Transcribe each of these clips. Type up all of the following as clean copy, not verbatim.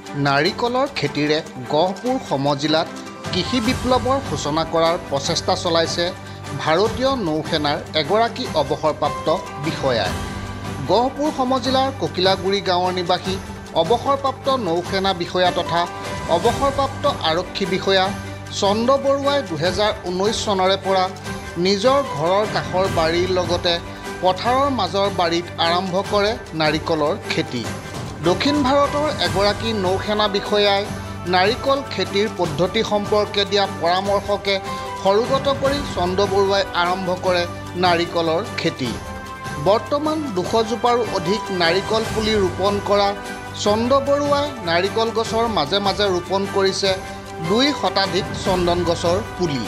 নাৰিকলৰ খেতিৰে গহপুৰ সমজিলাত কৃষি বিপ্লৱৰ সূচনা কৰাৰ প্ৰচেষ্টা চলাইছে ভাৰতীয় নৌসেনাৰ এগৰাকী অৱসৰপ্ৰাপ্ত বিষয়াই। গহপুৰ সমজিলাৰ ককিলাগুৰি গাঁৱৰ নিবাসী অৱসৰপ্ৰাপ্ত নৌসেনা বিষয়া তথা অৱসৰপ্ৰাপ্ত আৰক্ষী বিষয়া চন্দ্ৰ বৰুৱাই 2019 চনৰে পৰা নিজৰ ঘৰৰ কাষৰ বাৰীৰ লগতে পথাৰৰ মাজৰ বাৰীত আৰম্ভ কৰে নাৰিকলৰ খেতি। দক্ষিণ ভাৰতৰ এগৰাকী নৌসেনা বিষয়াই নাৰিকল খেতিৰ পদ্ধতি সম্পৰ্কে দিয়া পৰামৰ্শকে সৰুগত কৰি চন্দ্ৰ বৰুৱাই আৰম্ভ কৰে নাৰিকলৰ খেতি। বৰ্তমান 200 জোপাৰো অধিক নাৰিকল পুলি ৰোপণ কৰা চন্দ্ৰ বৰুৱাই নাৰিকল গছৰ মাজে মাজে ৰোপণ কৰিছে 2 শতাধিক চন্দন গছৰ পুলি।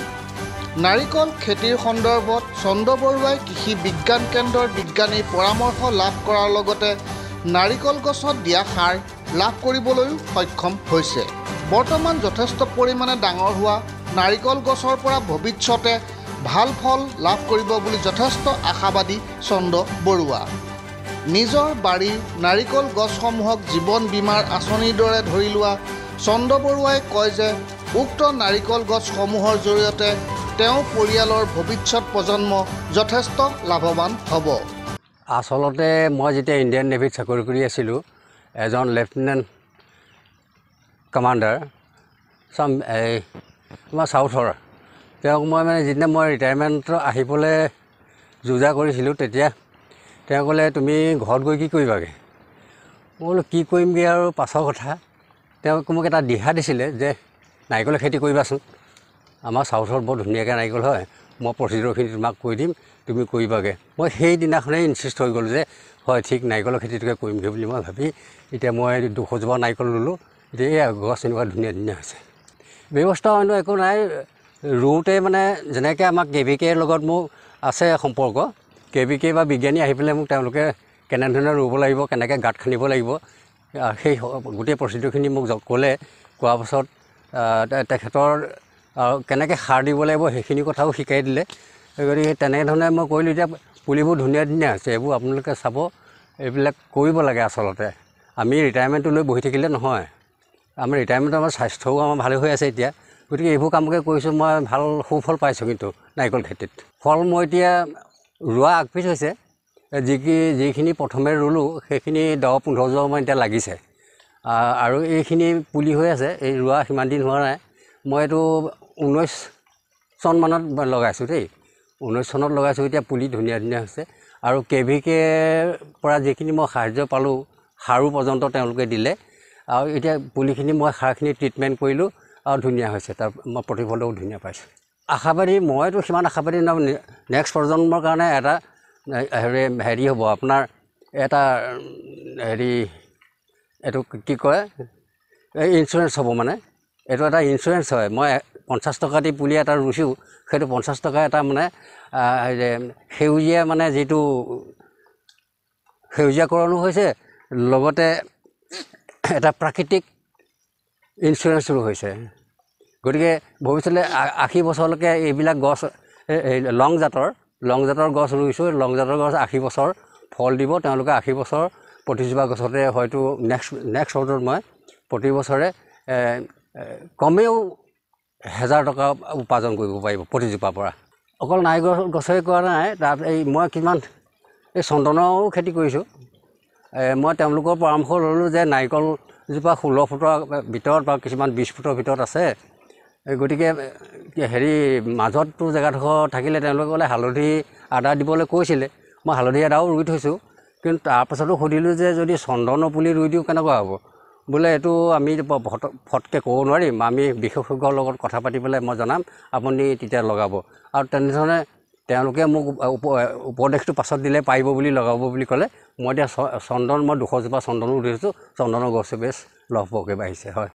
নাৰিকল খেতিৰ সন্দৰ্ভত চন্দ্ৰ বৰুৱাই কৃষি বিজ্ঞান কেন্দ্ৰৰ বিজ্ঞানীৰ পৰামৰ্শ লাভ কৰাৰ লগতে নাৰিকল গছত দিয়া সাৰ লাভ কৰিবলৈও সক্ষম হৈছে। বৰ্তমান যথেষ্ট পৰিমাণে ডাঙৰ হোৱা নাৰিকল গছৰ পৰা ভৱিষ্যতে ভাল ফল লাভ কৰিব বুলি যথেষ্ট আশাবাদী চন্দ্ৰ বৰুৱা। নিজৰ বাৰীৰ নাৰিকল গছসমূহক জীৱন বীমাৰ আঁচনিৰ দৰে ধৰি লোৱা চন্দ্ৰ বৰুৱাই কয় যে উক্ত নাৰিকল গছসমূহৰ জৰিয়তে তেওঁ পৰিয়ালৰ ভৱিষ্যত প্ৰজন্ম যথেষ্ট লাভৱান হ'ব। আচলতে মই যেতিয়া ইণ্ডিয়ান নেভিত চাকৰি কৰি আছিলোঁ, এজন লেফটেনেণ্ট কমাণ্ডাৰ আমাৰ চাউথৰ, তেওঁক মই যিদিনা মই ৰিটায়াৰমেণ্ট আহিবলৈ যোজা কৰিছিলোঁ, তেতিয়া তেওঁ ক'লে তুমি ঘৰত গৈ কি কৰিবাগৈ? মই বোলো কি কৰিমগৈ আৰু পাছৰ কথা। তেওঁক মোক এটা দিহা দিছিলে যে নাৰিকলৰ খেতি কৰিবাচোন, আমাৰ চাউথত বৰ ধুনীয়াকৈ নাৰিকল হয়, মই প্ৰচিডৰখিনি তোমাক কৈ দিম, তুমি কৰিবাগৈ। মই সেইদিনাখনেই ইনচিষ্ট হৈ গ'লোঁ যে হয় ঠিক নাৰিকলৰ খেতিটোকে কৰিমগৈ বুলি মই ভাবি এতিয়া মই 200 জোপা নাৰিকল ল'লোঁ। এতিয়া এই গছ এনেকুৱা ধুনীয়া ধুনীয়া হৈছে। ব্যৱস্থা অন্য একো নাই, ৰুওঁতে যেনেকৈ আমাক KVKৰ লগত মোৰ আছে সম্পৰ্ক, KVK বা বিজ্ঞানী আহি পেলাই মোক তেওঁলোকে কেনেধৰণে ৰুব লাগিব, কেনেকৈ গাঁত খান্দিব লাগিব, সেই গোটেই প্ৰচিডিউৰখিনি মোক ক'লে। কোৱাৰ পাছত তেখেতৰ কেনেকৈ সাৰ দিব লাগিব সেইখিনি কথাও শিকাই দিলে। গতিকে তেনেধৰণে মই কৰিলোঁ। এতিয়া পুলিবোৰ ধুনীয়া ধুনীয়া হৈছে। এইবোৰ আপোনালোকে চাব, এইবিলাক কৰিব লাগে আচলতে। আমি ৰিটায়াৰমেণ্টটো লৈ বহি থাকিলে নহয়। আমাৰ ৰিটায়াৰমেণ্টৰ আমাৰ স্বাস্থ্যও আমাৰ ভালে হৈ আছে এতিয়া। গতিকে এইবোৰ কামকে কৰিছোঁ, মই ভাল সুফল পাইছোঁ কিন্তু নাৰিকল খেতিত। ফল মই এতিয়া ৰোৱা আগপিছ হৈছে, যিখিনি প্ৰথমে ৰুলোঁ সেইখিনি 10-15 জোপামান এতিয়া লাগিছে আৰু এইখিনি পুলি হৈ আছে। এই ৰোৱা সিমান দিন হোৱা নাই। মই এইটো 19 চনমানত লগাইছোঁ দেই, 19 চনত লগাইছোঁ। এতিয়া পুলি ধুনীয়া ধুনীয়া হৈছে আৰু KVKৰ পৰা যিখিনি মই সাহাৰ্য পালোঁ, সাৰো পৰ্যন্ত তেওঁলোকে দিলে আৰু এতিয়া পুলিখিনি মই সাৰখিনি ট্ৰিটমেণ্ট কৰিলোঁ আৰু ধুনীয়া হৈছে। তাৰ মই প্ৰতিফলও ধুনীয়া পাইছোঁ। আশাবাদী মইতো সিমান আশাবাদী নহয়। নেক্সট প্ৰজন্মৰ কাৰণে এটা হেৰি হ'ব, আপোনাৰ এটা এইটো কি কয়, ইঞ্চুৰেঞ্চ হ'ব। এইটো এটা ইঞ্চুৰেঞ্চ হয়। মই 50 টকা দি পুলি এটা ৰুইছোঁ, সেইটো 50 টকা এটা সেউজীয়া যিটো সেউজীয়াকৰণো হৈছে, লগতে এটা প্ৰাকৃতিক ইঞ্চুৰেঞ্চো হৈছে। গতিকে ভৱিষ্যতে 80 বছৰলৈকে এইবিলাক গছ লং জাতৰ গছ ৰুইছোঁ। লং জাতৰ গছ 80 বছৰ ফল দিব। তেওঁলোকে 80 বছৰ প্ৰতিজোপা গছতে হয়তো নেক্সট বছৰত মই প্ৰতি বছৰে কমেও 1000 টকা উপাৰ্জন কৰিব পাৰিব প্ৰতিজোপাৰ পৰা। অকল নাৰিকল গছৰে কৰা নাই, তাত মই এই চন্দনৰো খেতি কৰিছোঁ। মই তেওঁলোকৰ পৰামৰ্শ ল'লোঁ যে নাৰিকলজোপা 16 ফুটৰ ভিতৰত বা কিছুমান 20 ফুটৰ ভিতৰত আছে। গতিকে মাজতো জেগাডোখৰ থাকিলে তেওঁলোকে ক'লে হালধি আদা দিবলৈ কৈছিলে। মই হালধি আদাও ৰুই থৈছোঁ, কিন্তু তাৰপাছতো সুধিলোঁ যে যদি চন্দনৰ পুলি ৰুই দিওঁ কেনেকুৱা হ'ব? বোলে এইটো আমি ফটকৈ ক'ব নোৱাৰিম, আমি বিশেষজ্ঞৰ লগত কথা পাতি পেলাই মই জনাম, আপুনি তেতিয়া লগাব। আৰু তেনেধৰণে তেওঁলোকে মোক উপদেশটো পাছত দিলে পাৰিব বুলি লগাব বুলি ক'লে। মই এতিয়া 200 জোপা চন্দনো ৰুই থৈছোঁ। চন্দনৰ গছো বেছ লহপহকৈ বাঢ়িছে। হয়।